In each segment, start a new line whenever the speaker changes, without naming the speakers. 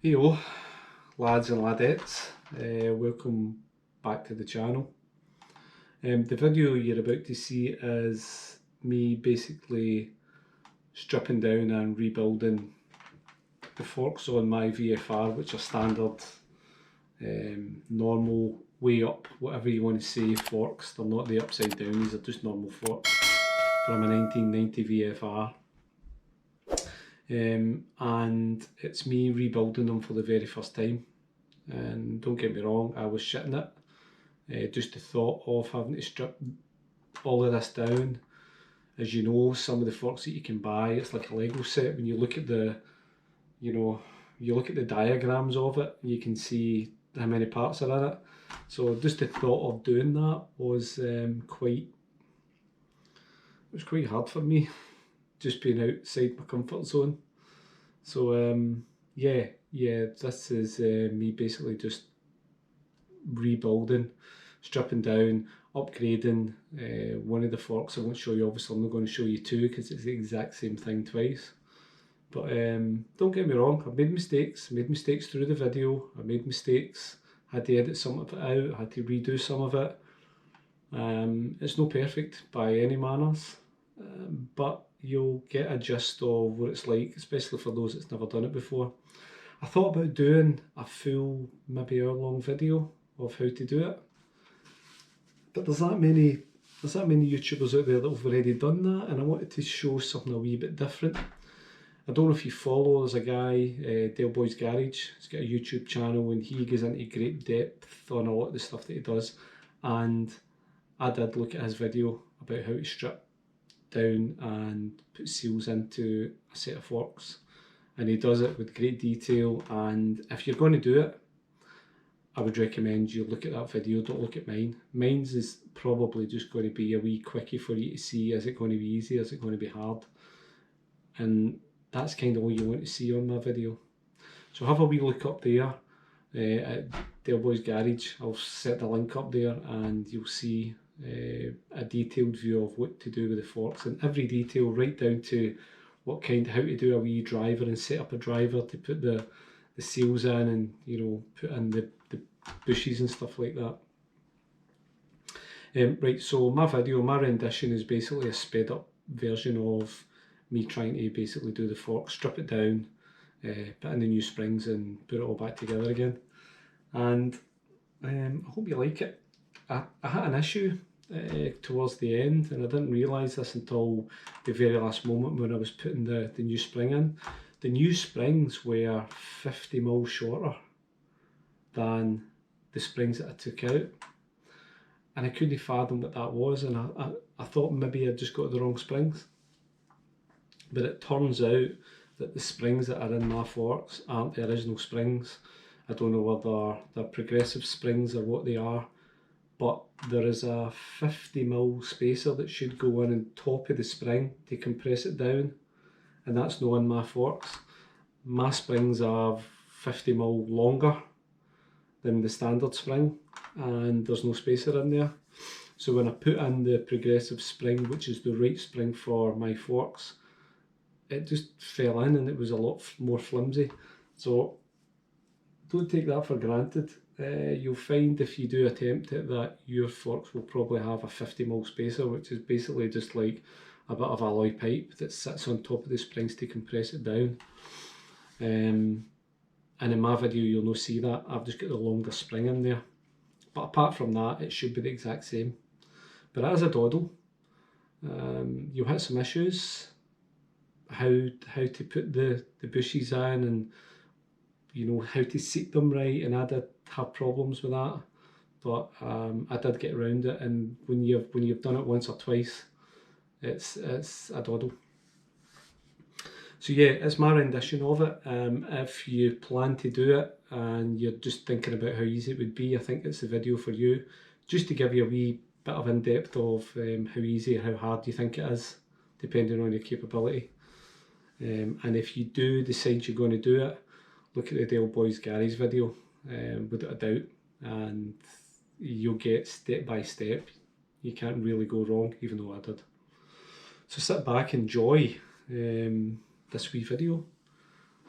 Heyo, lads and ladettes, welcome back to the channel. The video you're about to see is me basically stripping down and rebuilding the forks on my VFR, which are standard, normal, way up, whatever you want to say, forks. They're not the upside down, these are just normal forks from a 1990 VFR. And it's me rebuilding them for the very first time, and don't get me wrong, I was shitting it. Just the thought of having to strip all of this down. As you know, some of the forks that you can buy, it's like a Lego set. When you look at the, you look at the diagrams of it, you can see how many parts are in it. So just the thought of doing that was quite hard for me, just being outside my comfort zone. So yeah, this is me basically just rebuilding, stripping down, upgrading one of the forks. I won't show you, obviously I'm not going to show you two because it's the exact same thing twice. But don't get me wrong, I've made mistakes through the video. I made mistakes, had to edit some of it out, had to redo some of it. It's not perfect by any manners, but you'll get a gist of what it's like, especially for those that's never done it before. I thought about doing a full, maybe hour-long video of how to do it, but there's that many YouTubers out there that have already done that, and I wanted to show something a wee bit different. I don't know if you follow, there's a guy, Del Boy's Garage. He's got a YouTube channel and he goes into great depth on a lot of the stuff that he does, and I did look at his video about how to strip down and put seals into a set of forks, and he does it with great detail. And if you're going to do it, I would recommend you look at that video, don't look at mine. Mine's is probably just going to be a wee quickie for you to see, is it going to be easy, is it going to be hard? And that's kind of all you want to see on my video. So have a wee look up there at Del Boy's Garage. I'll set the link up there and you'll see a detailed view of what to do with the forks, and every detail right down to how to do a wee driver and set up a driver to put the seals in, and put in the bushes and stuff like that. Right, so my rendition is basically a sped up version of me trying to basically do the fork, strip it down, put in the new springs and put it all back together again. And I hope you like it. I had an issue towards the end, and I didn't realise this until the very last moment when I was putting the new spring in. The new springs were 50mm shorter than the springs that I took out, and I couldn't fathom what that was, and I thought maybe I'd just got the wrong springs. But it turns out that the springs that are in my forks aren't the original springs. I don't know whether they're progressive springs or what they are, but there is a 50mm spacer that should go in on top of the spring to compress it down, and that's not in my forks. My springs are 50mm longer than the standard spring, and there's no spacer in there. So when I put in the progressive spring, which is the right spring for my forks, it just fell in and it was a lot more flimsy. So don't take that for granted. You'll find if you do attempt it that your forks will probably have a 50mm spacer, which is basically just like a bit of alloy pipe that sits on top of the springs to compress it down. And in my video you'll not see that, I've just got the longer spring in there. But apart from that, it should be the exact same. But as a doddle, you'll hit some issues. How to put the bushes in, and how to seat them right, and I did have problems with that, but I did get around it. And when you've done it once or twice, it's a doddle. So yeah, it's my rendition of it. If you plan to do it and you're just thinking about how easy it would be, I think it's the video for you, just to give you a wee bit of in-depth of how easy or how hard you think it is, depending on your capability. And if you do decide you're going to do it, look at the Del Boy's Garage video, without a doubt, and you'll get step by step. You can't really go wrong, even though I did. So sit back, enjoy this wee video,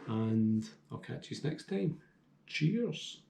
and I'll catch you next time. Cheers.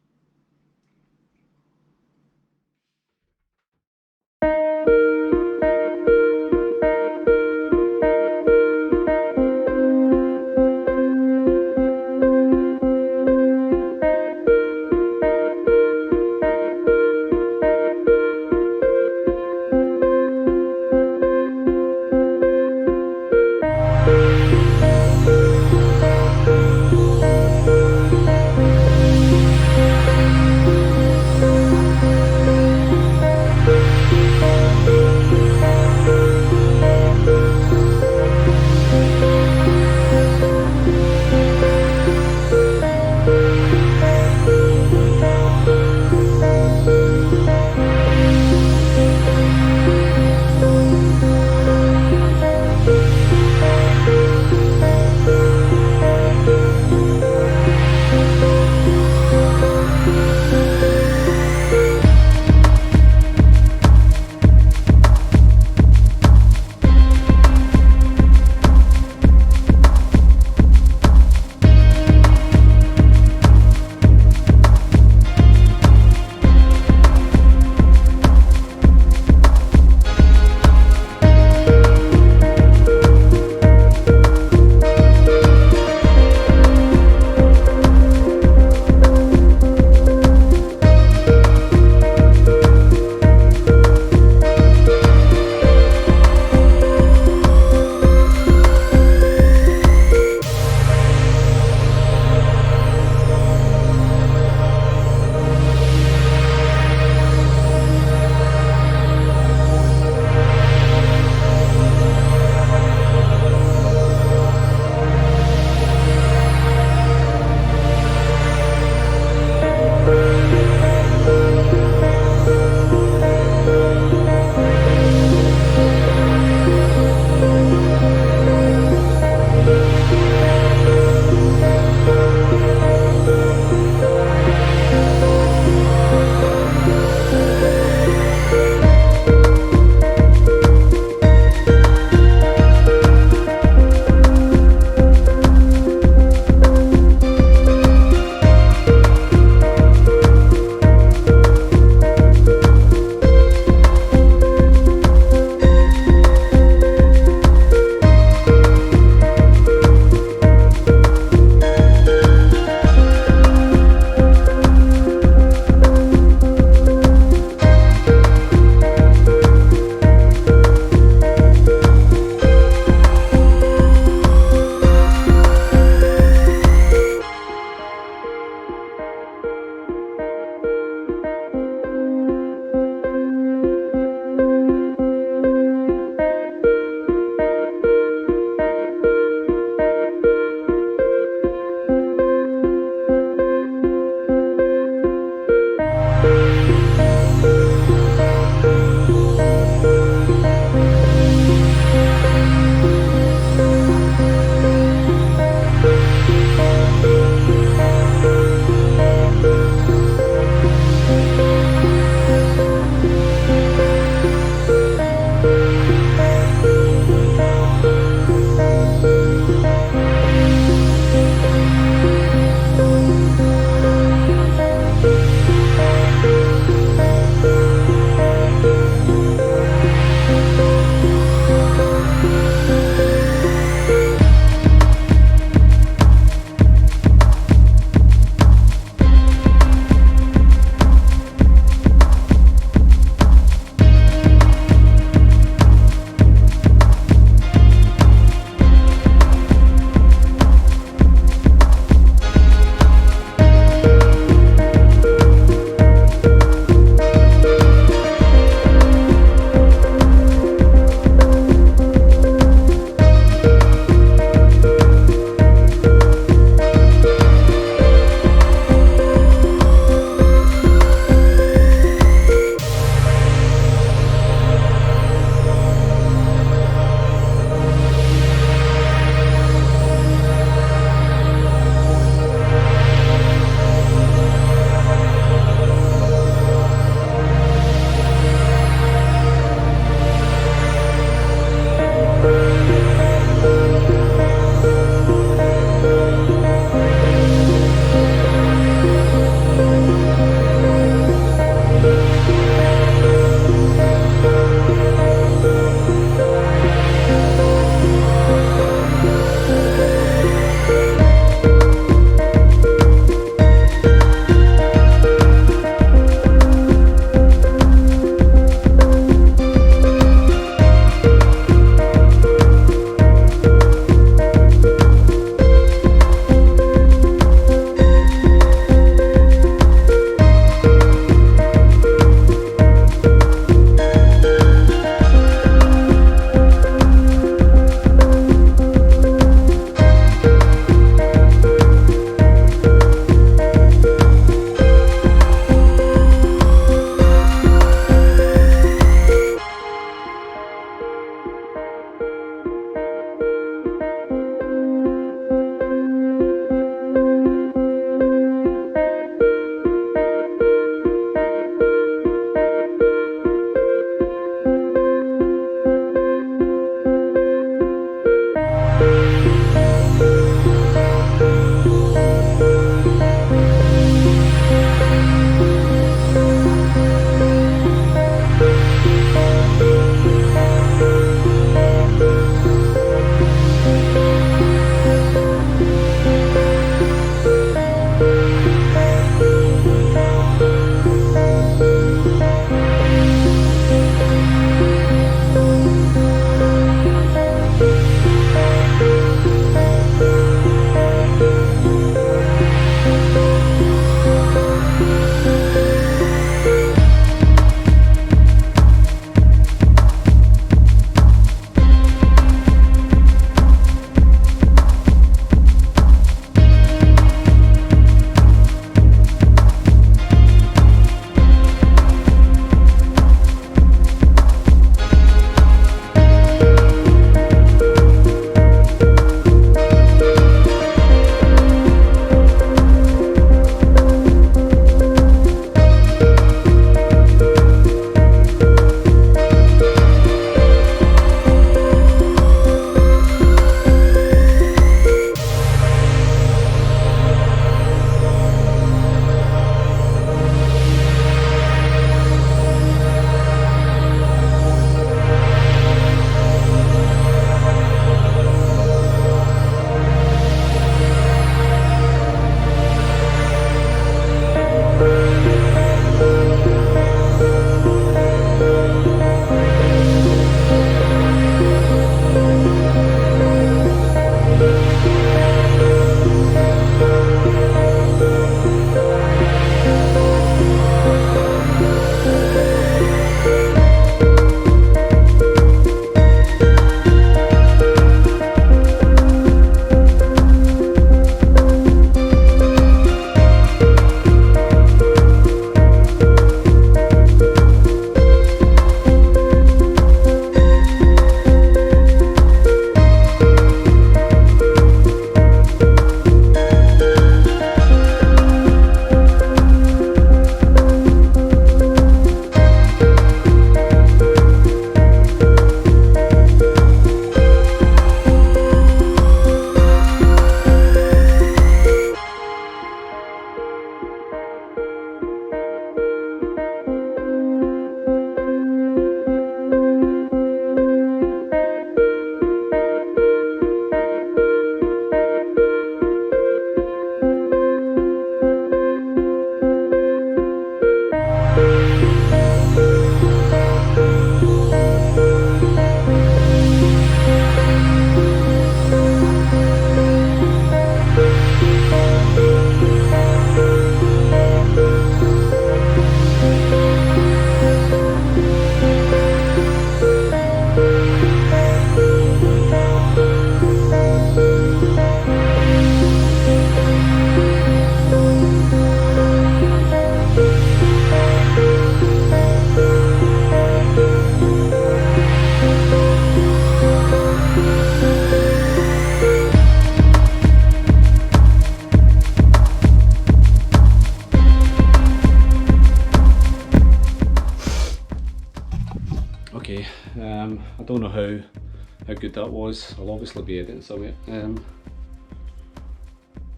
I don't know how good that was. I'll obviously be editing some of it.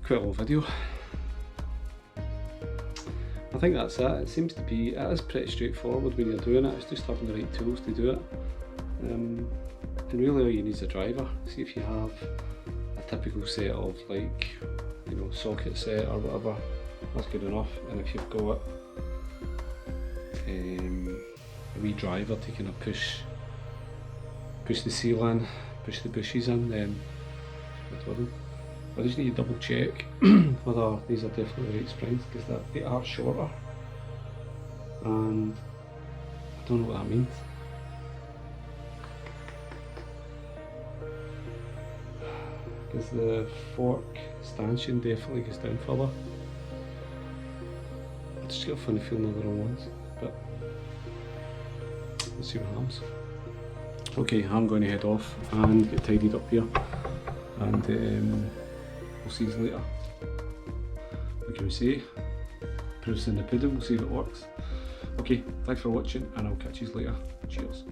Quite a long video. I think that's it. It seems to be, it is pretty straightforward when you're doing it. It's just having the right tools to do it. And really all you need is a driver. See if you have a typical set of, like, you know, socket set or whatever, that's good enough. And if you've got a wee driver to kind of push the seal in, push the bushes in, then it's good with them. I just need to double check whether these are definitely the right springs, because they are shorter, and I don't know what that means. Because the fork stanchion definitely goes down further. I just got a funny feeling they're the wrong ones, but let's see what happens. Okay, I'm going to head off and get tidied up here, and we'll see you later. What can we say? Proof's in the pudding, we'll see if it works. Okay, thanks for watching, and I'll catch you later. Cheers.